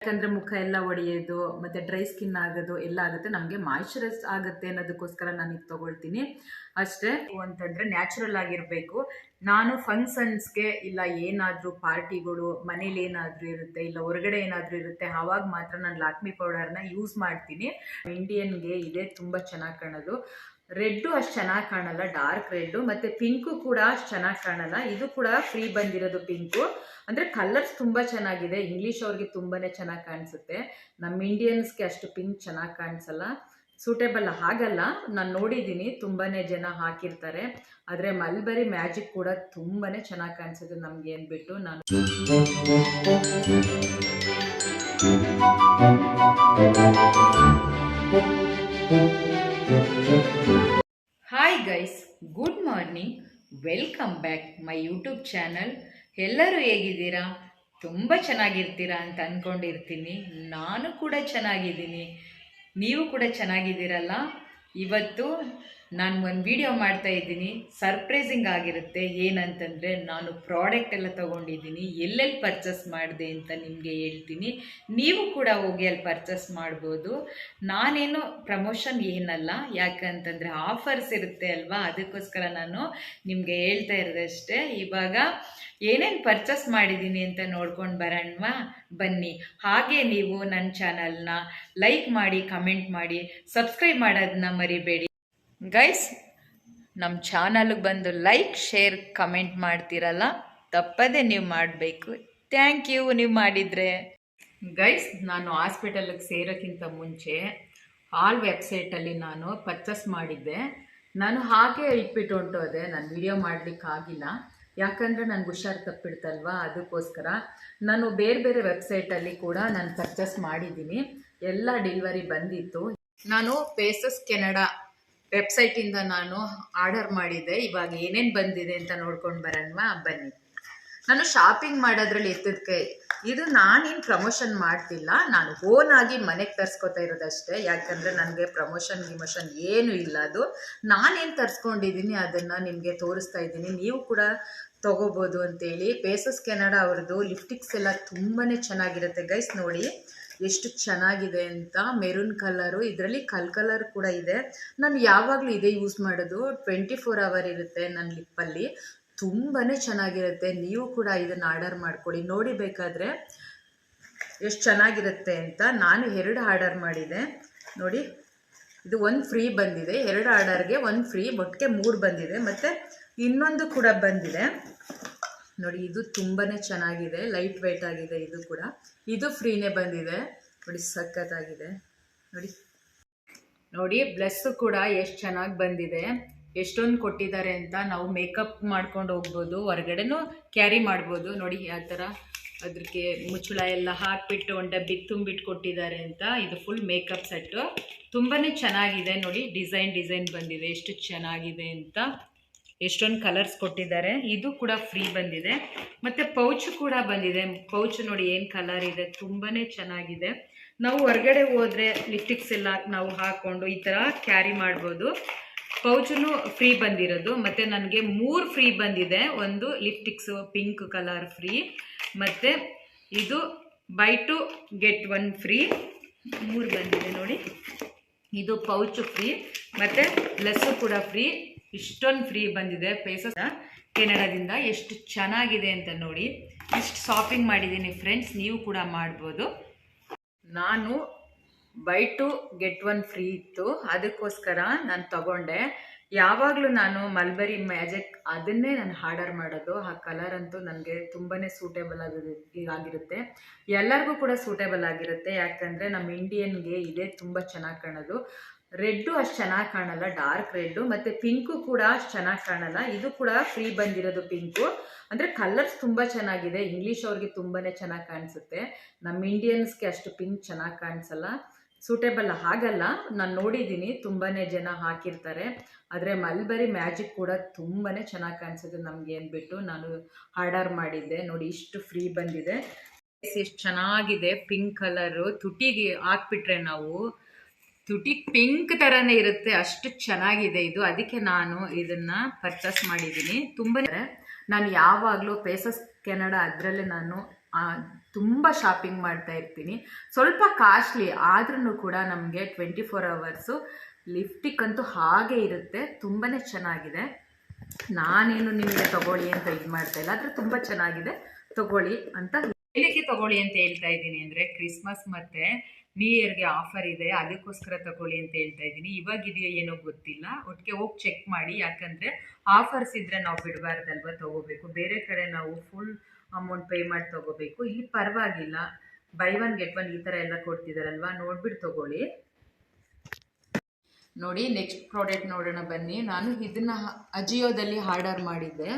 ಯಾಕಂದ್ರೆ ಮುಖ ಎಲ್ಲ ಒಡೆಯೋದು ಮತ್ತೆ ಡ್ರೈ ಸ್ಕಿನ್ ಆಗೋದು ಎಲ್ಲ ಆಗುತ್ತೆ, ನಮಗೆ ಮಾಯಿಶ್ಚರೈಸ್ ಆಗುತ್ತೆ ಅನ್ನೋದಕ್ಕೋಸ್ಕರ ನಾನು ಇದು ತಗೊಳ್ತೀನಿ ಅಷ್ಟೇ. ಅಂತಂದ್ರೆ ನ್ಯಾಚುರಲ್ ಆಗಿರಬೇಕು. ನಾನು ಫಂಕ್ಷನ್ಸ್ಗೆ ಇಲ್ಲ ಏನಾದರೂ ಪಾರ್ಟಿಗಳು ಮನೇಲಿ ಏನಾದರೂ ಇರುತ್ತೆ ಇಲ್ಲ ಹೊರಗಡೆ ಏನಾದರೂ ಇರುತ್ತೆ ಆವಾಗ ಮಾತ್ರ ನಾನು ಲ್ಯಾಕ್ಮಿ ಪೌಡರ್ನ ಯೂಸ್ ಮಾಡ್ತೀನಿ. ಇಂಡಿಯನ್ಗೆ ಇದೇ ತುಂಬ ಚೆನ್ನಾಗಿ ಕಾಣೋದು. ರೆಡ್ಡು ಅಷ್ಟು ಚೆನ್ನಾಗಿ ಕಾಣಲ್ಲ, ಡಾರ್ಕ್ ರೆಡ್ಡು ಮತ್ತು ಪಿಂಕು ಕೂಡ ಅಷ್ಟು ಚೆನ್ನಾಗಿ ಕಾಣಲ್ಲ. ಇದು ಕೂಡ ಫ್ರೀ ಬಂದಿರೋದು ಪಿಂಕು, ಅಂದರೆ ಕಲರ್ಸ್ ತುಂಬ ಚೆನ್ನಾಗಿದೆ. ಇಂಗ್ಲೀಷ್ ಅವ್ರಿಗೆ ತುಂಬಾ ಚೆನ್ನಾಗಿ ಕಾಣಿಸುತ್ತೆ, ನಮ್ಮ ಇಂಡಿಯನ್ಸ್ಗೆ ಅಷ್ಟು ಪಿಂಕ್ ಚೆನ್ನಾಗಿ ಕಾಣಿಸಲ್ಲ, ಸೂಟೇಬಲ್ ಆಗಲ್ಲ. ನಾನು ನೋಡಿದ್ದೀನಿ ತುಂಬಾ ಜನ ಹಾಕಿರ್ತಾರೆ. ಆದರೆ ಮಲ್ಬರಿ ಮ್ಯಾಜಿಕ್ ಕೂಡ ತುಂಬಾ ಚೆನ್ನಾಗಿ ಕಾಣಿಸುತ್ತೆ ನಮಗೆ ಅಂದ್ಬಿಟ್ಟು ನಾನು hi guys, good morning, welcome back my YouTube channel. ಎಲ್ಲರೂ ಹೇಗಿದ್ದೀರಾ? ತುಂಬ ಚೆನ್ನಾಗಿರ್ತೀರಾ ಅಂತ ಅಂದ್ಕೊಂಡಿರ್ತೀನಿ. ನಾನು ಕೂಡ ಚೆನ್ನಾಗಿದ್ದೀನಿ, ನೀವು ಕೂಡ ಚೆನ್ನಾಗಿದ್ದೀರಲ್ಲ. ಇವತ್ತು ನಾನು ಒಂದು ವಿಡಿಯೋ ಮಾಡ್ತಾ ಇದ್ದೀನಿ, ಸರ್ಪ್ರೈಸಿಂಗ್ ಆಗಿರುತ್ತೆ. ಏನಂತಂದರೆ ನಾನು ಪ್ರಾಡಕ್ಟ್ ಎಲ್ಲ ತೊಗೊಂಡಿದ್ದೀನಿ, ಎಲ್ಲೆಲ್ಲಿ ಪರ್ಚೇಸ್ ಮಾಡಿದೆ ಅಂತ ನಿಮಗೆ ಹೇಳ್ತೀನಿ. ನೀವು ಕೂಡ ಹೋಗಿ ಅಲ್ಲಿ ಪರ್ಚೇಸ್ ಮಾಡ್ಬೋದು. ನಾನೇನು ಪ್ರಮೋಷನ್ ಏನಲ್ಲ, ಯಾಕಂತಂದರೆ ಆಫರ್ಸ್ ಇರುತ್ತೆ ಅಲ್ವಾ, ಅದಕ್ಕೋಸ್ಕರ ನಾನು ನಿಮಗೆ ಹೇಳ್ತಾ ಇರೋದಷ್ಟೇ. ಇವಾಗ ಏನೇನು ಪರ್ಚೇಸ್ ಮಾಡಿದ್ದೀನಿ ಅಂತ ನೋಡ್ಕೊಂಡು ಬರೋಣವಾ, ಬನ್ನಿ. ಹಾಗೆ ನೀವು ನನ್ನ ಚಾನಲ್ನ ಲೈಕ್ ಮಾಡಿ, ಕಮೆಂಟ್ ಮಾಡಿ, ಸಬ್ಸ್ಕ್ರೈಬ್ ಮಾಡೋದನ್ನ ಮರಿಬೇಡಿ ಗೈಸ್. ನಮ್ಮ ಚಾನಲ್ಗೆ ಬಂದು ಲೈಕ್, ಶೇರ್, ಕಮೆಂಟ್ ಮಾಡ್ತೀರಲ್ಲ, ತಪ್ಪದೇ ನೀವು ಮಾಡಬೇಕು. ಥ್ಯಾಂಕ್ ಯು ನೀವು ಮಾಡಿದರೆ. ಗೈಸ್, ನಾನು ಹಾಸ್ಪಿಟಲ್ಗೆ ಸೇರೋಕ್ಕಿಂತ ಮುಂಚೆ ಆಲ್ ವೆಬ್ಸೈಟಲ್ಲಿ ನಾನು ಪರ್ಚೇಸ್ ಮಾಡಿದ್ದೆ. ನಾನು ಹಾಗೆ ಇಟ್ಬಿಟ್ಟು ಹೊಂಟೋದೆ, ನಾನು ವಿಡಿಯೋ ಮಾಡಲಿಕ್ಕಾಗಿಲ್ಲ, ಯಾಕಂದರೆ ನನಗೆ ಹುಷಾರು ತಪ್ಪಿಡ್ತಲ್ವ, ಅದಕ್ಕೋಸ್ಕರ. ನಾನು ಬೇರೆ ಬೇರೆ ವೆಬ್ಸೈಟಲ್ಲಿ ಕೂಡ ನಾನು ಪರ್ಚೇಸ್ ಮಾಡಿದ್ದೀನಿ, ಎಲ್ಲ ಡೆಲಿವರಿ ಬಂದಿತ್ತು. ನಾನು ಪೇಸಸ್ ಕೆನಡಾ ವೆಬ್ಸೈಟಿಂದ ನಾನು ಆರ್ಡರ್ ಮಾಡಿದ್ದೆ. ಇವಾಗ ಏನೇನು ಬಂದಿದೆ ಅಂತ ನೋಡ್ಕೊಂಡು ಬರೋಣವಾ, ಬನ್ನಿ. ನಾನು ಶಾಪಿಂಗ್ ಮಾಡೋದ್ರಲ್ಲಿ ಎತ್ತಿದ ಇದು ನಾನೇನು ಪ್ರಮೋಷನ್ ಮಾಡ್ತಿಲ್ಲ, ನಾನು ಓನಾಗಿ ಮನೆಗೆ ತರಿಸ್ಕೊತಾ ಇರೋದಷ್ಟೇ. ಯಾಕಂದರೆ ನನಗೆ ಪ್ರಮೋಷನ್ ಗಿಮೋಷನ್ ಏನೂ ಇಲ್ಲ. ಅದು ನಾನೇನು ತರಿಸ್ಕೊಂಡಿದ್ದೀನಿ ಅದನ್ನು ನಿಮಗೆ ತೋರಿಸ್ತಾ ಇದ್ದೀನಿ, ನೀವು ಕೂಡ ತೊಗೋಬೋದು ಅಂತೇಳಿ. ಪೇಸಸ್ ಕೆನಡಾ ಅವ್ರದ್ದು ಲಿಪ್ಸ್ಟಿಕ್ಸ್ ಎಲ್ಲ ತುಂಬಾ ಚೆನ್ನಾಗಿರುತ್ತೆ ಗೈಸ್. ನೋಡಿ ಎಷ್ಟು ಚೆನ್ನಾಗಿದೆ ಅಂತ, ಮೆರೂನ್ ಕಲರು, ಇದರಲ್ಲಿ ಕಲರ್ ಕೂಡ ಇದೆ. ನಾನು ಯಾವಾಗಲೂ ಇದೇ ಯೂಸ್ ಮಾಡೋದು, 24 hour ಇರುತ್ತೆ ನನ್ನ ಲಿಪ್ಪಲ್ಲಿ, ತುಂಬಾ ಚೆನ್ನಾಗಿರುತ್ತೆ. ನೀವು ಕೂಡ ಇದನ್ನು ಆರ್ಡರ್ ಮಾಡ್ಕೊಳ್ಳಿ, ನೋಡಿ ಬೇಕಾದರೆ ಎಷ್ಟು ಚೆನ್ನಾಗಿರುತ್ತೆ ಅಂತ. ನಾನು 2 ಆರ್ಡರ್ ಮಾಡಿದೆ ನೋಡಿ, ಇದು 1 ಫ್ರೀ ಬಂದಿದೆ, 2 ಆರ್ಡರ್ಗೆ 1 ಫ್ರೀ, ಒಟ್ಟಿಗೆ 3 ಬಂದಿದೆ. ಮತ್ತು ಇನ್ನೊಂದು ಕೂಡ ಬಂದಿದೆ ನೋಡಿ, ಇದು ತುಂಬಾ ಚೆನ್ನಾಗಿದೆ, ಲೈಟ್ ವೆಯ್ಟ್ ಆಗಿದೆ. ಇದು ಕೂಡ ಇದು ಫ್ರೀನೇ ಬಂದಿದೆ ನೋಡಿ, ಸಖತ್ತಾಗಿದೆ ನೋಡಿ. ನೋಡಿ ಬ್ಲಸ್ಸು ಕೂಡ ಎಷ್ಟು ಚೆನ್ನಾಗಿ ಬಂದಿದೆ, ಎಷ್ಟೊಂದು ಕೊಟ್ಟಿದ್ದಾರೆ ಅಂತ. ನಾವು ಮೇಕಪ್ ಮಾಡ್ಕೊಂಡು ಹೋಗ್ಬೋದು, ಹೊರಗಡೆನೂ ಕ್ಯಾರಿ ಮಾಡ್ಬೋದು. ನೋಡಿ ಯಾವ ಥರ ಅದಕ್ಕೆ ಮುಚ್ಚಳ ಎಲ್ಲ ಹಾಕಿಬಿಟ್ಟು ಒಂದು ಡಬ್ಬಿಗೆ ತುಂಬಿಟ್ಟು ಕೊಟ್ಟಿದ್ದಾರೆ ಅಂತ. ಇದು ಫುಲ್ ಮೇಕಪ್ ಸೆಟ್ಟು, ತುಂಬಾ ಚೆನ್ನಾಗಿದೆ ನೋಡಿ. ಡಿಸೈನ್ ಬಂದಿದೆ, ಎಷ್ಟು ಚೆನ್ನಾಗಿದೆ ಅಂತ. ಎಷ್ಟೊಂದು ಕಲರ್ಸ್ ಕೊಟ್ಟಿದ್ದಾರೆ. ಇದು ಕೂಡ ಫ್ರೀ ಬಂದಿದೆ. ಮತ್ತು ಪೌಚ್ ಕೂಡ ಬಂದಿದೆ. ಪೌಚ್ ನೋಡಿ ಏನು ಕಲರ್ ಇದೆ, ತುಂಬಾ ಚೆನ್ನಾಗಿದೆ. ನಾವು ಹೊರಗಡೆ ಹೋದರೆ ಲಿಪ್ಸ್ಟಿಕ್ಸ್ ಎಲ್ಲ ನಾವು ಹಾಕ್ಕೊಂಡು ಈ ಥರ ಕ್ಯಾರಿ ಮಾಡ್ಬೋದು. ಪೌಚೂ ಫ್ರೀ ಬಂದಿರೋದು. ಮತ್ತು ನನಗೆ 3 ಫ್ರೀ ಬಂದಿದೆ. ಒಂದು ಲಿಪ್ಸ್ಟಿಕ್ಸು ಪಿಂಕ್ ಕಲರ್ ಫ್ರೀ, ಮತ್ತು ಇದು ಬೈ 2 get 1 ಫ್ರೀ, 3 ಬಂದಿದೆ ನೋಡಿ. ಇದು ಪೌಚು ಫ್ರೀ, ಮತ್ತು ಬ್ಲಸ್ಸು ಕೂಡ ಫ್ರೀ. ಇಷ್ಟೊಂದು ಫ್ರೀ ಬಂದಿದೆ ಪೇಸಸ್ ಕೆನಡಾದಿಂದ. ಎಷ್ಟು ಚೆನ್ನಾಗಿದೆ ಅಂತ ನೋಡಿ. ಇಷ್ಟು ಶಾಪಿಂಗ್ ಮಾಡಿದ್ದೀನಿ ಫ್ರೆಂಡ್ಸ್, ನೀವು ಕೂಡ ಮಾಡ್ಬೋದು. ನಾನು ಬೈ 2 get 1 ಫ್ರೀ ಇತ್ತು, ಅದಕ್ಕೋಸ್ಕರ ನಾನು ತಗೊಂಡೆ. ಯಾವಾಗಲೂ ನಾನು ಮಲ್ಬರಿ ಮ್ಯಾಜಿಕ್ ಅದನ್ನೇ ನಾನು ಆರ್ಡರ್ ಮಾಡೋದು. ಆ ಕಲರ್ ಅಂತೂ ನನಗೆ ತುಂಬಾ ಸೂಟೇಬಲ್ ಆಗಿರುತ್ತೆ, ಎಲ್ಲರಿಗೂ ಕೂಡ ಸೂಟೇಬಲ್ ಆಗಿರುತ್ತೆ. ಯಾಕಂದರೆ ನಮ್ಮ ಇಂಡಿಯನ್ಗೆ ಇದೇ ತುಂಬ ಚೆನ್ನಾಗಿ ಕಾಣೋದು. ರೆಡ್ಡು ಅಷ್ಟು ಚೆನ್ನಾಗಿ ಕಾಣಲ್ಲ, ಡಾರ್ಕ್ ರೆಡ್ಡು, ಮತ್ತು ಪಿಂಕು ಕೂಡ ಅಷ್ಟು ಚೆನ್ನಾಗಿ ಕಾಣಲ್ಲ. ಇದು ಕೂಡ ಫ್ರೀ ಬಂದಿರೋದು ಪಿಂಕು, ಅಂದರೆ ಕಲರ್ಸ್ ತುಂಬ ಚೆನ್ನಾಗಿದೆ. ಇಂಗ್ಲೀಷ್ ಅವ್ರಿಗೆ ತುಂಬಾ ಚೆನ್ನಾಗಿ ಕಾಣಿಸುತ್ತೆ, ನಮ್ಮ ಇಂಡಿಯನ್ಸ್ಗೆ ಅಷ್ಟು ಪಿಂಕ್ ಚೆನ್ನಾಗಿ ಕಾಣಿಸಲ್ಲ, ಸೂಟೇಬಲ್ ಆಗಲ್ಲ. ನಾನು ನೋಡಿದ್ದೀನಿ ತುಂಬಾ ಜನ ಹಾಕಿರ್ತಾರೆ. ಆದರೆ ಮಲ್ಬರಿ ಮ್ಯಾಜಿಕ್ ಕೂಡ ತುಂಬಾ ಚೆನ್ನಾಗಿ ಕಾಣಿಸುತ್ತೆ ನಮಗೆ ಅಂದ್ಬಿಟ್ಟು ನಾನು ಆರ್ಡರ್ ಮಾಡಿದ್ದೆ ನೋಡಿ. ಇಷ್ಟು ಫ್ರೀ ಬಂದಿದೆ, ಎಷ್ಟು ಚೆನ್ನಾಗಿದೆ. ಪಿಂಕ್ ಕಲರು ತುಟಿಗೆ ಹಾಕ್ಬಿಟ್ರೆ ನಾವು ತುಟಿ ಪಿಂಕ್ ಥರನೇ ಇರುತ್ತೆ, ಅಷ್ಟು ಚೆನ್ನಾಗಿದೆ ಇದು. ಅದಕ್ಕೆ ನಾನು ಇದನ್ನು ಪರ್ಚೇಸ್ ಮಾಡಿದ್ದೀನಿ. ತುಂಬ ನಾನು ಯಾವಾಗಲೂ ಪೇಸಸ್ ಕೆನಡಾ ಅದರಲ್ಲೇ ನಾನು ತುಂಬ ಶಾಪಿಂಗ್ ಮಾಡ್ತಾ ಇರ್ತೀನಿ. ಸ್ವಲ್ಪ ಕಾಸ್ಟ್ಲಿ ಆದ್ರೂ ಕೂಡ ನಮಗೆ 24 ಅವರ್ಸು ಲಿಪ್ಸ್ಟಿಕ್ ಅಂತೂ ಹಾಗೆ ಇರುತ್ತೆ. ತುಂಬಾ ಚೆನ್ನಾಗಿದೆ. ನಾನೇನು ನಿಮಗೆ ತಗೊಳ್ಳಿ ಅಂತ ಇದು ಮಾಡ್ತಾ ಇಲ್ಲ, ಆದರೆ ತುಂಬ ಚೆನ್ನಾಗಿದೆ, ತಗೊಳ್ಳಿ ಅಂತ. ಏನಕ್ಕೆ ತಗೊಳ್ಳಿ ಅಂತ ಹೇಳ್ತಾ ಇದ್ದೀನಿ ಅಂದರೆ, ಕ್ರಿಸ್ಮಸ್ ಮತ್ತು ನ್ಯೂ ಇಯರ್ಗೆ ಆಫರ್ ಇದೆ, ಅದಕ್ಕೋಸ್ಕರ ತಗೊಳ್ಳಿ ಅಂತ ಹೇಳ್ತಾ ಇದ್ದೀನಿ. ಇವಾಗ ಇದೆಯೋ ಏನೋ ಗೊತ್ತಿಲ್ಲ, ಒಟ್ಟಿಗೆ ಹೋಗಿ ಚೆಕ್ ಮಾಡಿ. ಯಾಕಂದರೆ ಆಫರ್ಸ್ ಇದ್ದರೆ ನಾವು ಬಿಡಬಾರ್ದಲ್ವ, ತೊಗೋಬೇಕು. ಬೇರೆ ಕಡೆ ನಾವು ಫುಲ್ ಅಮೌಂಟ್ ಪೇ ಮಾಡಿ ತೊಗೋಬೇಕು. ಇಲ್ಲಿ ಪರವಾಗಿಲ್ಲ, ಬೈ ಒನ್ ಗೆಟ್ ಒನ್ ಈ ಥರ ಎಲ್ಲ ಕೊಡ್ತಿದ್ದಾರಲ್ವ, ನೋಡ್ಬಿಟ್ಟು ತೊಗೊಳ್ಳಿ. ನೋಡಿ, ನೆಕ್ಸ್ಟ್ ಪ್ರಾಡಕ್ಟ್ ನೋಡೋಣ ಬನ್ನಿ. ನಾನು ಇದನ್ನು ಅಜಿಯೋದಲ್ಲಿ ಆರ್ಡರ್ ಮಾಡಿದ್ದೆ.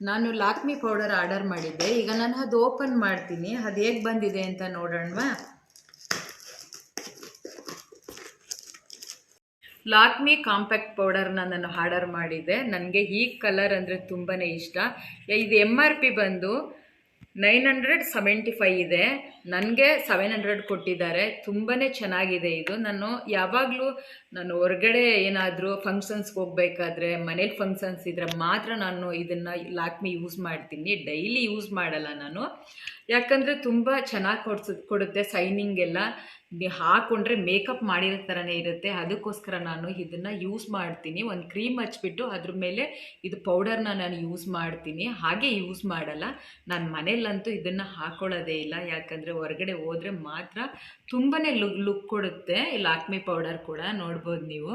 ನಾನು ಲಾಕ್ಮಿ ಪೌಡರ್ ಆರ್ಡರ್ ಮಾಡಿದ್ದೆ. ಈಗ ನಾನು ಅದು ಓಪನ್ ಮಾಡ್ತೀನಿ, ಅದು ಹೇಗೆ ಬಂದಿದೆ ಅಂತ ನೋಡೋಣವಾ. ಲಾಕ್ಮಿ ಕಾಂಪ್ಯಾಕ್ಟ್ ಪೌಡರ್ನ ನಾನು ಆರ್ಡರ್ ಮಾಡಿದ್ದೆ. ನನಗೆ ಈ ಕಲರ್ ಅಂದರೆ ತುಂಬಾ ಇಷ್ಟ. ಇದು MRP ಬಂದು 975 ಇದೆ, ನನಗೆ 700 ಕೊಟ್ಟಿದ್ದಾರೆ. ತುಂಬಾ ಚೆನ್ನಾಗಿದೆ ಇದು. ನಾನು ಹೊರಗಡೆ ಏನಾದರೂ ಫಂಕ್ಷನ್ಸ್ಗೆ ಹೋಗ್ಬೇಕಾದ್ರೆ, ಮನೇಲಿ ಫಂಕ್ಷನ್ಸ್ ಇದ್ದರೆ ಮಾತ್ರ ನಾನು ಇದನ್ನು ಲಾಕ್ಮಿ ಯೂಸ್ ಮಾಡ್ತೀನಿ. ಡೈಲಿ ಯೂಸ್ ಮಾಡಲ್ಲ ನಾನು, ಯಾಕಂದರೆ ತುಂಬ ಚೆನ್ನಾಗಿ ಕೊಡುತ್ತೆ. ಸೈನಿಂಗ್ ಎಲ್ಲ ಹಾಕ್ಕೊಂಡ್ರೆ ಮೇಕಪ್ ಮಾಡಿರೋ ಥರನೇ ಇರುತ್ತೆ. ಅದಕ್ಕೋಸ್ಕರ ನಾನು ಇದನ್ನು ಯೂಸ್ ಮಾಡ್ತೀನಿ. ಒಂದು ಕ್ರೀಮ್ ಹಚ್ಬಿಟ್ಟು ಅದ್ರ ಮೇಲೆ ಇದು ಪೌಡರ್ನ ನಾನು ಯೂಸ್ ಮಾಡ್ತೀನಿ, ಹಾಗೆ ಯೂಸ್ ಮಾಡಲ್ಲ. ನಾನು ಮನೇಲಂತೂ ಇದನ್ನು ಹಾಕ್ಕೊಳ್ಳೋದೇ ಇಲ್ಲ, ಯಾಕಂದರೆ ಹೊರಗಡೆ ಹೋದರೆ ಮಾತ್ರ ತುಂಬಾ ಲುಕ್ ಕೊಡುತ್ತೆ. ಲಾಕ್ಮಿ ಪೌಡರ್ ಕೂಡ ನೋಡ್ಬೋದು ನೀವು.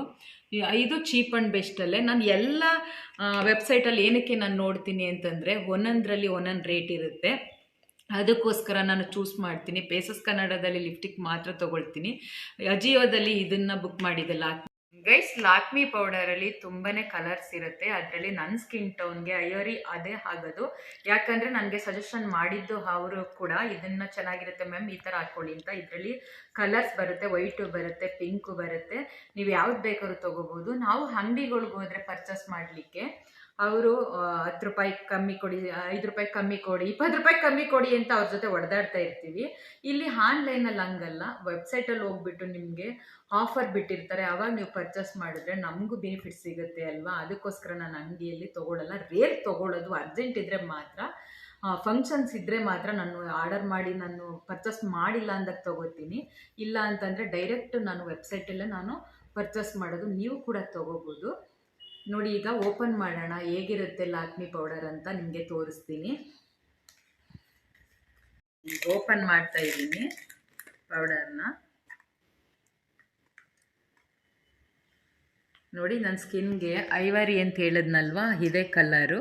ಇದು ಚೀಪ್ ಆ್ಯಂಡ್ ಬೆಸ್ಟಲ್ಲೇ. ನಾನು ಎಲ್ಲ ವೆಬ್ಸೈಟಲ್ಲಿ ಏನಕ್ಕೆ ನಾನು ನೋಡ್ತೀನಿ ಅಂತಂದರೆ, ಒಂದೊಂದರಲ್ಲಿ ಒಂದೊಂದು ರೇಟ್ ಇರುತ್ತೆ. ಅದಕ್ಕೋಸ್ಕರ ನಾನು ಚೂಸ್ ಮಾಡ್ತೀನಿ. ಪೇಸಸ್ ಕನ್ನಡದಲ್ಲಿ ಲಿಪ್ಸ್ಟಿಕ್ ಮಾತ್ರ ತೊಗೊಳ್ತೀನಿ. ಅಜಿಯೋದಲ್ಲಿ ಇದನ್ನು ಬುಕ್ ಮಾಡಿದೆ. ಲಾಕ್ಮಿ ಪೌಡರಲ್ಲಿ ತುಂಬಾ ಕಲರ್ಸ್ ಇರುತ್ತೆ. ಅದರಲ್ಲಿ ನನ್ನ ಸ್ಕಿನ್ ಟೋನ್ಗೆ ಅಯ್ಯೋರಿ ಅದೇ ಆಗೋದು. ಯಾಕಂದರೆ ನನಗೆ ಸಜೆಷನ್ ಮಾಡಿದ್ದು ಅವರು ಕೂಡ ಇದನ್ನು ಚೆನ್ನಾಗಿರುತ್ತೆ ಮ್ಯಾಮ್, ಈ ಥರ ಹಾಕ್ಕೊಳ್ಳಿ ಅಂತ. ಇದರಲ್ಲಿ ಕಲರ್ಸ್ ಬರುತ್ತೆ, ವೈಟು ಬರುತ್ತೆ, ಪಿಂಕು ಬರುತ್ತೆ. ನೀವು ಯಾವ್ದು ಬೇಕಾದ್ರೂ ತೊಗೋಬೋದು. ನಾವು ಅಂಗಡಿಗಳ್ಗೆ ಹೋದರೆ ಪರ್ಚೇಸ್ ಮಾಡಲಿಕ್ಕೆ ಅವರು 10 ರೂಪಾಯಿ ಕಮ್ಮಿ ಕೊಡಿ, 5 ರೂಪಾಯಿ ಕಮ್ಮಿ ಕೊಡಿ, 20 ರೂಪಾಯಿ ಕಮ್ಮಿ ಕೊಡಿ ಅಂತ ಅವ್ರ ಜೊತೆ ಹೊಡೆದಾಡ್ತಾ ಇರ್ತೀವಿ. ಇಲ್ಲಿ ಆನ್ಲೈನಲ್ಲಿ ಹಂಗಲ್ಲ, ವೆಬ್ಸೈಟಲ್ಲಿ ಹೋಗ್ಬಿಟ್ಟು ನಿಮಗೆ ಆಫರ್ ಬಿಟ್ಟಿರ್ತಾರೆ, ಆವಾಗ ನೀವು ಪರ್ಚೇಸ್ ಮಾಡಿದ್ರೆ ನಮಗೂ ಬೆನಿಫಿಟ್ ಸಿಗುತ್ತೆ ಅಲ್ವಾ. ಅದಕ್ಕೋಸ್ಕರ ನಾನು ಅಂಗಡಿಯಲ್ಲಿ ತೊಗೊಳ್ಳಲ್ಲ, ರೇರ್ ತೊಗೊಳ್ಳೋದು. ಅರ್ಜೆಂಟ್ ಇದ್ದರೆ ಮಾತ್ರ, ಫಂಕ್ಷನ್ಸ್ ಇದ್ದರೆ ಮಾತ್ರ ನಾನು ಆರ್ಡರ್ ಮಾಡಿ ನಾನು ಪರ್ಚೇಸ್ ಮಾಡಿಲ್ಲ ಅಂದಾಗ ತೊಗೋತೀನಿ. ಇಲ್ಲ ಅಂತಂದರೆ ಡೈರೆಕ್ಟ್ ನಾನು ವೆಬ್ಸೈಟಲ್ಲೇ ನಾನು ಪರ್ಚೇಸ್ ಮಾಡೋದು. ನೀವು ಕೂಡ ತೊಗೋಬೋದು. ನೋಡಿ, ಈಗ ಓಪನ್ ಮಾಡೋಣ ಹೇಗಿರುತ್ತೆ ಲಾಕ್ಮಿ ಪೌಡರ್ ಅಂತ ನಿಮಗೆ ತೋರಿಸ್ತೀನಿ. ಓಪನ್ ಮಾಡ್ತಾ ಇದ್ದೀನಿ ಪೌಡರ್ನ. ನೋಡಿ, ನನ್ನ ಸ್ಕಿನ್ಗೆ ಐವರಿ ಅಂತ ಹೇಳಿದ್ನಲ್ವಾ, ಇದೇ ಕಲರು.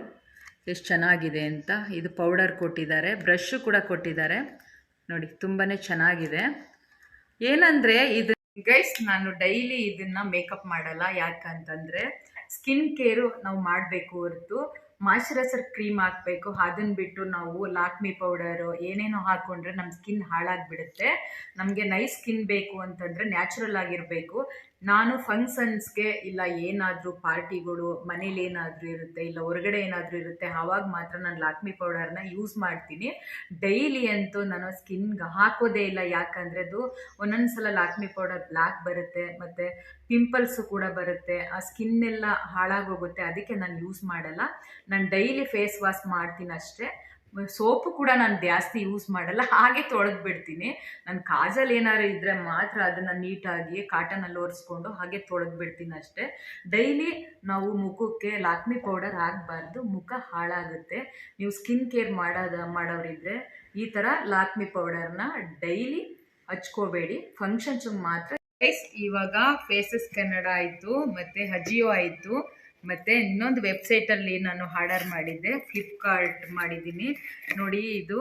ಎಷ್ಟು ಚೆನ್ನಾಗಿದೆ ಅಂತ. ಇದು ಪೌಡರ್ ಕೊಟ್ಟಿದ್ದಾರೆ, ಬ್ರಷ್ ಕೂಡ ಕೊಟ್ಟಿದ್ದಾರೆ. ನೋಡಿ, ತುಂಬಾ ಚೆನ್ನಾಗಿದೆ. ಏನಂದರೆ ಇದು ಗೈಸ್, ನಾನು ಡೈಲಿ ಇದನ್ನು ಮೇಕಪ್ ಮಾಡಲ್ಲ. ಯಾಕಂತಂದರೆ ಸ್ಕಿನ್ ಕೇರು ನಾವು ಮಾಡಬೇಕು ಹೊರತು ಮಾಯ್ಶ್ಚರೈಸರ್ ಕ್ರೀಮ್ ಹಾಕಬೇಕು. ಅದನ್ನು ಬಿಟ್ಟು ನಾವು ಲಾಕ್ಮಿ ಪೌಡರು ಏನೇನೋ ಹಾಕ್ಕೊಂಡ್ರೆ ನಮ್ಮ ಸ್ಕಿನ್ ಹಾಳಾಗಿಬಿಡುತ್ತೆ. ನಮಗೆ ನೈಸ್ ಸ್ಕಿನ್ ಬೇಕು ಅಂತಂದರೆ ನ್ಯಾಚುರಲ್ ಆಗಿರಬೇಕು. ನಾನು ಫಂಕ್ಷನ್ಸ್ಗೆ ಇಲ್ಲ ಏನಾದರೂ ಪಾರ್ಟಿಗಳು ಮನೇಲಿ ಏನಾದರೂ ಇರುತ್ತೆ, ಇಲ್ಲ ಹೊರಗಡೆ ಏನಾದರೂ ಇರುತ್ತೆ, ಆವಾಗ ಮಾತ್ರ ನಾನು ಲಾಕ್ಮಿ ಪೌಡರ್ನ ಯೂಸ್ ಮಾಡ್ತೀನಿ. ಡೈಲಿ ಅಂತೂ ನಾನು ಸ್ಕಿನ್ಗೆ ಹಾಕೋದೇ ಇಲ್ಲ. ಯಾಕಂದರೆ ಅದು ಒಂದೊಂದು ಸಲ ಲಾಕ್ಮಿ ಪೌಡರ್ ಬ್ಲ್ಯಾಕ್ ಬರುತ್ತೆ, ಮತ್ತು ಪಿಂಪಲ್ಸು ಕೂಡ ಬರುತ್ತೆ, ಆ ಸ್ಕಿನ್ನೆಲ್ಲ ಹಾಳಾಗೋಗುತ್ತೆ. ಅದಕ್ಕೆ ನಾನು ಯೂಸ್ ಮಾಡಲ್ಲ. ನಾನು ಡೈಲಿ ಫೇಸ್ ವಾಶ್ ಮಾಡ್ತೀನಿ ಅಷ್ಟೇ. ಸೋಪು ಕೂಡ ನಾನು ಜಾಸ್ತಿ ಯೂಸ್ ಮಾಡಲ್ಲ, ಹಾಗೆ ತೊಳೆದು ಬಿಡ್ತೀನಿ. ನನ್ನ ಕಾಜಲ್ ಏನಾದ್ರು ಇದ್ದರೆ ಮಾತ್ರ ಅದನ್ನು ನೀಟಾಗಿ ಕಾಟನಲ್ಲಿ ಒರೆಸ್ಕೊಂಡು ಹಾಗೆ ತೊಳೆದು ಬಿಡ್ತೀನಿ ಅಷ್ಟೇ. ಡೈಲಿ ನಾವು ಮುಖಕ್ಕೆ ಲಾಕ್ಮಿ ಪೌಡರ್ ಹಾಕಬಾರ್ದು, ಮುಖ ಹಾಳಾಗುತ್ತೆ. ನೀವು ಸ್ಕಿನ್ ಕೇರ್ ಮಾಡೋರಿದ್ದರೆ ಈ ಥರ ಲಾಕ್ಮಿ ಪೌಡರ್ನ ಡೈಲಿ ಹಚ್ಕೋಬೇಡಿ, ಫಂಕ್ಷನ್ಸಿಗೆ ಮಾತ್ರ. ಇವಾಗ ಫೇಸಸ್ ಕನ್ನಡ ಆಯಿತು, ಮತ್ತು ಅಜಿಯೋ ಆಯಿತು, ಮತ್ತು ಇನ್ನೊಂದು ವೆಬ್ಸೈಟಲ್ಲಿ ನಾನು ಆರ್ಡರ್ ಮಾಡಿದ್ದೆ, ಫ್ಲಿಪ್ಕಾರ್ಟ್ ಮಾಡಿದ್ದೀನಿ. ನೋಡಿ, ಇದು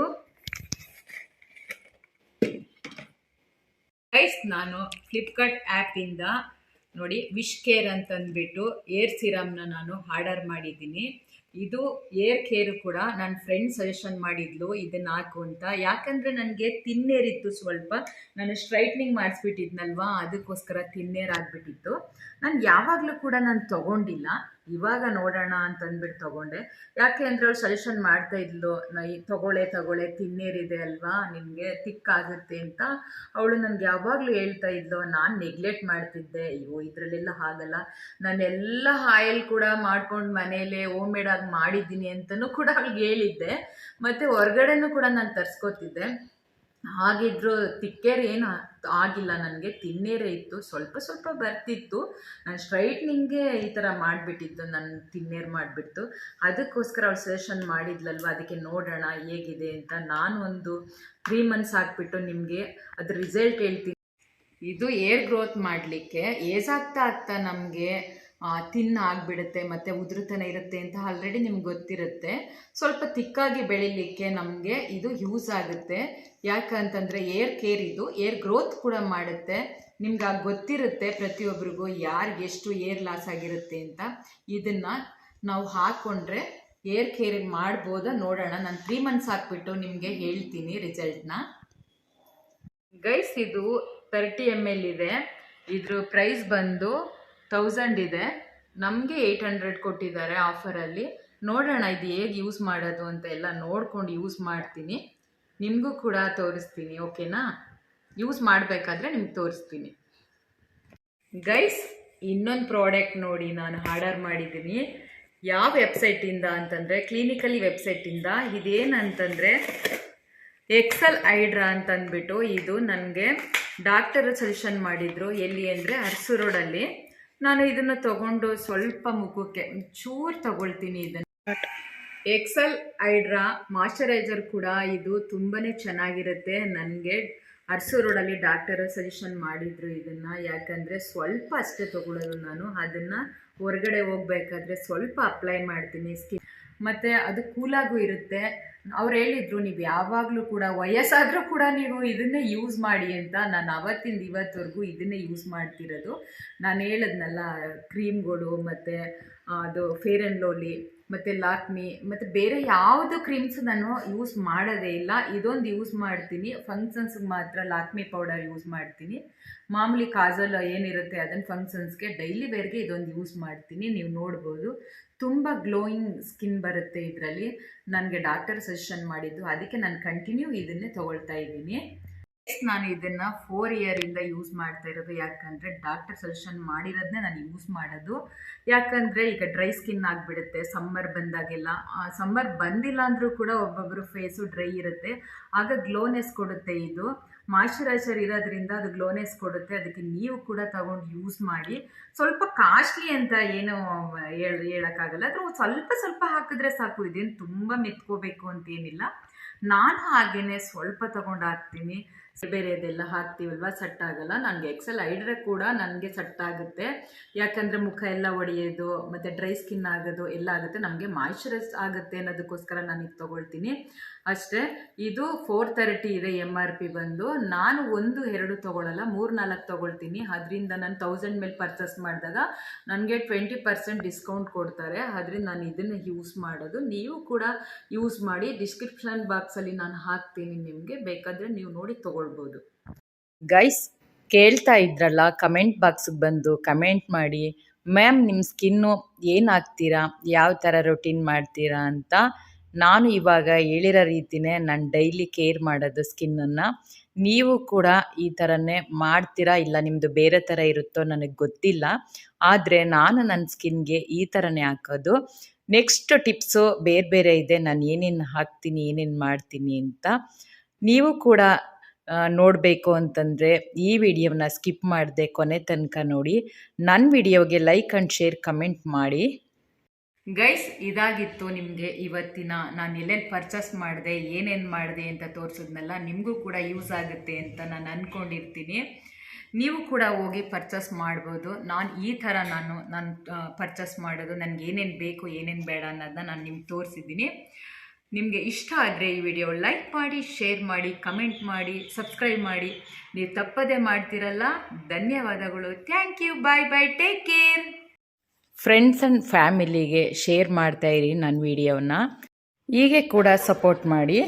ಗೈಸ್, ನಾನು ಫ್ಲಿಪ್ಕಾರ್ಟ್ ಆ್ಯಪಿಂದ ನೋಡಿ ವಿಶ್ ಕೇರ್ ಅಂತಂದ್ಬಿಟ್ಟು ಏರ್ ಸಿರಮ್ನ ನಾನು ಆರ್ಡರ್ ಮಾಡಿದ್ದೀನಿ. ಇದು ಏರ್ ಕೇರು ಕೂಡ ನನ್ನ ಫ್ರೆಂಡ್ ಸಜೆಷನ್ ಮಾಡಿದ್ಲು ಇದನ್ನು ಹಾಕು ಅಂತ. ಯಾಕಂದರೆ ನನಗೆ ತಿನ್ನೇರಿತ್ತು ಸ್ವಲ್ಪ, ನಾನು ಸ್ಟ್ರೈಟ್ನಿಂಗ್ ಮಾಡಿಸ್ಬಿಟ್ಟಿದ್ನಲ್ವ, ಅದಕ್ಕೋಸ್ಕರ ತಿನ್ನೇರು ಆಗಿಬಿಟ್ಟಿತ್ತು. ನಾನು ಯಾವಾಗಲೂ ಕೂಡ ನಾನು ತೊಗೊಂಡಿಲ್ಲ, ಇವಾಗ ನೋಡೋಣ ಅಂತಂದ್ಬಿಟ್ಟು ತೊಗೊಂಡೆ. ಯಾಕೆ ಅಂದರೆ ಅವ್ರು ಸಜೆಷನ್ ಮಾಡ್ತಾಯಿದ್ಲು, ತೊಗೊಳ್ಳೆ ತಿನ್ನೇರಿದೆ ಅಲ್ವಾ, ನಿಮಗೆ ತಿಕ್ಕಾಗುತ್ತೆ ಅಂತ ಅವಳು ನನಗೆ ಯಾವಾಗಲೂ ಹೇಳ್ತಾ ಇದ್ಲು. ನಾನು ನೆಗ್ಲೆಕ್ಟ್ ಮಾಡ್ತಿದ್ದೆ, ಅಯ್ಯೋ ಇದರಲ್ಲೆಲ್ಲ ಆಗಲ್ಲ, ನಾನೆಲ್ಲ ಆಯಿಲ್ ಕೂಡ ಮಾಡ್ಕೊಂಡು ಮನೇಲೆ ಹೋಮ್ ಮೇಡ್ ಆಗಿ ಮಾಡಿದ್ದೀನಿ ಅಂತಲೂ ಕೂಡ ಅವ್ಳಿಗೆ ಹೇಳಿದ್ದೆ. ಮತ್ತು ಹೊರ್ಗಡೆನೂ ಕೂಡ ನಾನು ತರಿಸ್ಕೊತಿದ್ದೆ. ಹಾಗಿದ್ರು ತಿಕ್ಕೇರ್ ಏನು ಆಗಿಲ್ಲ, ನನಗೆ ತಿನ್ನೇರೇ ಇತ್ತು, ಸ್ವಲ್ಪ ಸ್ವಲ್ಪ ಬರ್ತಿತ್ತು. ನಾನು ಸ್ಟ್ರೈಟ್ನಿಂಗ್ಗೆ ಈ ಥರ ಮಾಡಿಬಿಟ್ಟಿದ್ದು, ನಾನು ತಿನ್ನೇರು ಮಾಡಿಬಿಟ್ಟು. ಅದಕ್ಕೋಸ್ಕರ ಅವಳು ಸಜೆಷನ್ ಮಾಡಿದ್ಲಲ್ವ, ಅದಕ್ಕೆ ನೋಡೋಣ ಹೇಗಿದೆ ಅಂತ. ನಾನು ಒಂದು 3 ಮಂತ್ಸ್ ಹಾಕ್ಬಿಟ್ಟು ನಿಮಗೆ ಅದ್ರ ರಿಸಲ್ಟ್ ಹೇಳ್ತೀನಿ. ಇದು ಏರ್ ಗ್ರೋತ್ ಮಾಡಲಿಕ್ಕೆ ಏಜ್ ಆಗ್ತಾ ಆಗ್ತಾ ನಮಗೆ ಆಗಿಬಿಡುತ್ತೆ ಮತ್ತು ಉದುರುತನ ಇರುತ್ತೆ ಅಂತ ಆಲ್ರೆಡಿ ನಿಮ್ಗೆ ಗೊತ್ತಿರುತ್ತೆ. ಸ್ವಲ್ಪ ತಿಕ್ಕಾಗಿ ಬೆಳಿಲಿಕ್ಕೆ ನಮಗೆ ಇದು ಯೂಸ್ ಆಗುತ್ತೆ. ಯಾಕಂತಂದರೆ ಏರ್ ಕೇರ್, ಇದು ಏರ್ ಗ್ರೋತ್ ಕೂಡ ಮಾಡುತ್ತೆ. ನಿಮ್ಗೆ ಗೊತ್ತಿರುತ್ತೆ ಪ್ರತಿಯೊಬ್ಬರಿಗೂ ಯಾರಿಗೆ ಎಷ್ಟು ಏರ್ ಲಾಸ್ ಆಗಿರುತ್ತೆ ಅಂತ. ಇದನ್ನು ನಾವು ಹಾಕ್ಕೊಂಡ್ರೆ ಏರ್ ಕೇರ್ ಮಾಡ್ಬೋದಾ ನೋಡೋಣ. ನಾನು 3 ಮಂತ್ಸ್ ಹಾಕ್ಬಿಟ್ಟು ನಿಮಗೆ ಹೇಳ್ತೀನಿ ರಿಸಲ್ಟ್ನ. ಗೈಸ್, ಇದು 30 ml ಇದೆ. ಇದ್ರ ಪ್ರೈಸ್ ಬಂದು 1000 ಇದೆ. ನಮಗೆ 800 ಕೊಟ್ಟಿದ್ದಾರೆ ಆಫರಲ್ಲಿ. ನೋಡೋಣ ಇದು ಹೇಗೆ ಯೂಸ್ ಮಾಡೋದು ಅಂತ ಎಲ್ಲ ನೋಡ್ಕೊಂಡು ಯೂಸ್ ಮಾಡ್ತೀನಿ, ನಿಮಗೂ ಕೂಡ ತೋರಿಸ್ತೀನಿ. ಓಕೆನಾ? ಯೂಸ್ ಮಾಡಬೇಕಾದ್ರೆ ನಿಮ್ಗೆ ತೋರಿಸ್ತೀನಿ. ಗೈಸ್, ಇನ್ನೊಂದು ಪ್ರಾಡಕ್ಟ್ ನೋಡಿ ನಾನು ಆರ್ಡರ್ ಮಾಡಿದ್ದೀನಿ. ಯಾವ ವೆಬ್ಸೈಟಿಂದ ಅಂತಂದರೆ ಕ್ಲಿನಿಕಲಿ ವೆಬ್ಸೈಟಿಂದ. ಇದೇನಂತಂದರೆ ಎಕ್ಸೆಲ್ ಹೈಡ್ರಾ ಅಂತಂದ್ಬಿಟ್ಟು ಇದು ನನಗೆ ಡಾಕ್ಟರ್ ಸಜೆಷನ್ ಮಾಡಿದರು. ಎಲ್ಲಿ ಅಂದರೆ ಅರಸು ರೋಡಲ್ಲಿ. ನಾನು ಇದನ್ನು ತಗೊಂಡು ಸ್ವಲ್ಪ ಮುಖಕ್ಕೆ ಚೂರು ತಗೊಳ್ತೀನಿ. ಇದನ್ನು ಎಕ್ಸೆಲ್ ಹೈಡ್ರಾ ಮಾಯ್ಶ್ಚರೈಸರ್ ಕೂಡ ಇದು ತುಂಬಾ ಚೆನ್ನಾಗಿರುತ್ತೆ. ನನಗೆ ಅರಸು ರೋಡಲ್ಲಿ ಡಾಕ್ಟರು ಸಜೆಷನ್ ಮಾಡಿದರು ಇದನ್ನು. ಯಾಕಂದರೆ ಸ್ವಲ್ಪ ಅಷ್ಟೇ ತೊಗೊಳ್ಳೋದು ನಾನು. ಅದನ್ನು ಹೊರಗಡೆ ಹೋಗ್ಬೇಕಾದ್ರೆ ಸ್ವಲ್ಪ ಅಪ್ಲೈ ಮಾಡ್ತೀನಿ ಸ್ಕಿನ್, ಮತ್ತು ಅದು ಕೂಲಾಗೂ ಇರುತ್ತೆ. ಅವ್ರು ಹೇಳಿದರು ನೀವು ಯಾವಾಗಲೂ ಕೂಡ ವಯಸ್ಸಾದರೂ ಕೂಡ ನೀವು ಇದನ್ನೇ ಯೂಸ್ ಮಾಡಿ ಅಂತ. ನಾನು ಅವತ್ತಿಂದ ಇವತ್ತವರೆಗೂ ಇದನ್ನೇ ಯೂಸ್ ಮಾಡ್ತಿರೋದು. ನಾನು ಹೇಳಿದ್ನಲ್ಲ, ಕ್ರೀಮ್ಗಳು ಮತ್ತು ಅದು ಫೇರ್ ಆ್ಯಂಡ್ ಲವ್ಲಿ ಮತ್ತು ಲಾಕ್ಮಿ ಮತ್ತು ಬೇರೆ ಯಾವುದು ಕ್ರೀಮ್ಸ್ ನಾನು ಯೂಸ್ ಮಾಡೋದೇ ಇಲ್ಲ. ಇದೊಂದು ಯೂಸ್ ಮಾಡ್ತೀನಿ. ಫಂಕ್ಷನ್ಸ್ಗೆ ಮಾತ್ರ ಲಾಕ್ಮಿ ಪೌಡರ್ ಯೂಸ್ ಮಾಡ್ತೀನಿ. ಮಾಮೂಲಿ ಕಾಜಲ್ ಏನಿರುತ್ತೆ ಅದನ್ನು ಫಂಕ್ಷನ್ಸ್ಗೆ ಡೈಲಿ ವೇರ್ಗೆ ಇದೊಂದು ಯೂಸ್ ಮಾಡ್ತೀನಿ. ನೀವು ನೋಡ್ಬೋದು ತುಂಬ ಗ್ಲೋಯಿಂಗ್ ಸ್ಕಿನ್ ಬರುತ್ತೆ ಇದರಲ್ಲಿ. ನನಗೆ ಡಾಕ್ಟರ್ ಸಜೆಷನ್ ಮಾಡಿದ್ದು, ಅದಕ್ಕೆ ನಾನು ಕಂಟಿನ್ಯೂ ಇದನ್ನೇ ತೊಗೊಳ್ತಾ ಇದ್ದೀನಿ. ನಾನು ಇದನ್ನು 4 ಇಯರಿಂದ ಯೂಸ್ ಮಾಡ್ತಾ ಇರೋದು. ಯಾಕಂದರೆ ಡಾಕ್ಟರ್ ಸಜೆಷನ್ ಮಾಡಿರೋದನ್ನೇ ನಾನು ಯೂಸ್ ಮಾಡೋದು. ಯಾಕಂದರೆ ಈಗ ಡ್ರೈ ಸ್ಕಿನ್ ಆಗಿಬಿಡುತ್ತೆ ಸಮ್ಮರ್ ಬಂದಾಗೆಲ್ಲ. ಸಮ್ಮರ್ ಬಂದಿಲ್ಲ ಅಂದರೂ ಕೂಡ ಒಬ್ಬೊಬ್ಬರು ಫೇಸು ಡ್ರೈ ಇರುತ್ತೆ, ಆಗ ಗ್ಲೋನೆಸ್ ಕೊಡುತ್ತೆ. ಇದು ಮಾಯ್ಶ್ಚರೈಸರ್ ಇರೋದ್ರಿಂದ ಅದು ಗ್ಲೋನೆಸ್ ಕೊಡುತ್ತೆ. ಅದಕ್ಕೆ ನೀವು ಕೂಡ ತಗೊಂಡು ಯೂಸ್ ಮಾಡಿ. ಸ್ವಲ್ಪ ಕಾಸ್ಟ್ಲಿ ಅಂತ ಏನು ಹೇಳೋಕ್ಕಾಗಲ್ಲ, ಅದು ಸ್ವಲ್ಪ ಸ್ವಲ್ಪ ಹಾಕಿದ್ರೆ ಸಾಕು. ಇದೇನು ತುಂಬ ಮೆತ್ಕೋಬೇಕು ಅಂತೇನಿಲ್ಲ. ನಾನು ಹಾಗೇ ಸ್ವಲ್ಪ ತೊಗೊಂಡು ಹಾಕ್ತೀನಿ. ಬೇರೆದೆಲ್ಲ ಹಾಕ್ತೀವಲ್ವ, ಸೆಟ್ ಆಗಲ್ಲ. ನನಗೆ ಎಕ್ಸೆಲ್ ಹೈಡ್ರಾ ಕೂಡ ನನಗೆ ಸೆಟ್ ಆಗುತ್ತೆ. ಯಾಕಂದರೆ ಮುಖ ಎಲ್ಲ ಒಡೆಯೋದು ಮತ್ತು ಡ್ರೈ ಸ್ಕಿನ್ ಆಗೋದು ಎಲ್ಲ ಆಗುತ್ತೆ. ನಮಗೆ ಮಾಯ್ಶ್ಚರೈಸ್ ಆಗುತ್ತೆ ಅನ್ನೋದಕ್ಕೋಸ್ಕರ ನಾನು ಇದು ತೊಗೊಳ್ತೀನಿ ಅಷ್ಟೇ. ಇದು 430 ಇದೆ MRP ಬಂದು. ನಾನು 1-2 ತೊಗೊಳ್ಳಲ್ಲ, 3-4 ತೊಗೊಳ್ತೀನಿ. ಅದರಿಂದ ನಾನು 1000 ಮೇಲೆ ಪರ್ಚೇಸ್ ಮಾಡಿದಾಗ ನನಗೆ 20% ಡಿಸ್ಕೌಂಟ್ ಕೊಡ್ತಾರೆ. ಅದರಿಂದ ನಾನು ಇದನ್ನು ಯೂಸ್ ಮಾಡೋದು. ನೀವು ಕೂಡ ಯೂಸ್ ಮಾಡಿ. ಡಿಸ್ಕ್ರಿಪ್ಷನ್ ಬಾಕ್ಸಲ್ಲಿ ನಾನು ಹಾಕ್ತೀನಿ, ನಿಮಗೆ ಬೇಕಾದರೆ ನೀವು ನೋಡಿ ತೊಗೊಳ್ಬೋದು. ಗೈಸ್, ಕೇಳ್ತಾ ಇದ್ರಲ್ಲ, ಕಮೆಂಟ್ ಬಾಕ್ಸಿಗೆ ಬಂದು ಕಮೆಂಟ್ ಮಾಡಿ, ಮ್ಯಾಮ್ ನಿಮ್ಮ ಸ್ಕಿನ್ನು ಏನು ಹಾಕ್ತೀರಾ, ಯಾವ ಥರ ರೊಟೀನ್ ಮಾಡ್ತೀರಾ ಅಂತ. ನಾನು ಇವಾಗ ಹೇಳಿರೋ ರೀತಿಯೇ ನಾನು ಡೈಲಿ ಕೇರ್ ಮಾಡೋದು ಸ್ಕಿನ್ನನ್ನು. ನೀವು ಕೂಡ ಈ ಥರನೇ ಮಾಡ್ತೀರಾ, ಇಲ್ಲ ನಿಮ್ಮದು ಬೇರೆ ಥರ ಇರುತ್ತೋ ನನಗೆ ಗೊತ್ತಿಲ್ಲ. ಆದರೆ ನಾನು ನನ್ನ ಸ್ಕಿನ್ಗೆ ಈ ಥರನೇ ಹಾಕೋದು. ನೆಕ್ಸ್ಟ್ ಟಿಪ್ಸು ಬೇರೆ ಬೇರೆ ಇದೆ, ನಾನು ಏನೇನು ಹಾಕ್ತೀನಿ ಏನೇನು ಮಾಡ್ತೀನಿ ಅಂತ. ನೀವು ಕೂಡ ನೋಡಬೇಕು ಅಂತಂದರೆ ಈ ವಿಡಿಯೋನ ಸ್ಕಿಪ್ ಮಾಡದೆ ಕೊನೆ ತನಕ ನೋಡಿ. ನನ್ನ ವಿಡಿಯೋಗೆ ಲೈಕ್ ಆ್ಯಂಡ್ ಶೇರ್ ಕಮೆಂಟ್ ಮಾಡಿ. ಗೈಸ್, ಇದಾಗಿತ್ತು ನಿಮಗೆ ಇವತ್ತಿನ ನಾನು ಎಲ್ಲೆಲ್ಲಿ ಪರ್ಚೇಸ್ ಮಾಡಿದೆ, ಏನೇನು ಮಾಡಿದೆ ಅಂತ ತೋರಿಸಿದ್ನಲ್ಲ. ನಿಮಗೂ ಕೂಡ ಯೂಸ್ ಆಗುತ್ತೆ ಅಂತ ನಾನು ಅಂದ್ಕೊಂಡಿರ್ತೀನಿ. ನೀವು ಕೂಡ ಹೋಗಿ ಪರ್ಚೇಸ್ ಮಾಡ್ಬೋದು. ಈ ಥರ ನಾನು ಪರ್ಚೇಸ್ ಮಾಡೋದು, ನನಗೆ ಏನೇನು ಬೇಕು ಏನೇನು ಬೇಡ ಅನ್ನೋದನ್ನ ನಾನು ನಿಮ್ಗೆ ತೋರಿಸಿದ್ದೀನಿ. ನಿಮಗೆ ಇಷ್ಟ ಆದರೆ ಈ ವಿಡಿಯೋ ಲೈಕ್ ಮಾಡಿ, ಶೇರ್ ಮಾಡಿ, ಕಮೆಂಟ್ ಮಾಡಿ, ಸಬ್ಸ್ಕ್ರೈಬ್ ಮಾಡಿ. ನೀವು ತಪ್ಪದೇ ಮಾಡ್ತಿರಲ್ಲ. ಧನ್ಯವಾದಗಳು. Thank you. Bye bye. Take care. Friends and ಫ್ಯಾಮಿಲಿಗೆ ಶೇರ್ ಮಾಡ್ತಾಯಿರಿ ನನ್ನ ವಿಡಿಯೋನ. ಹೀಗೆ ಕೂಡ ಸಪೋರ್ಟ್ ಮಾಡಿ.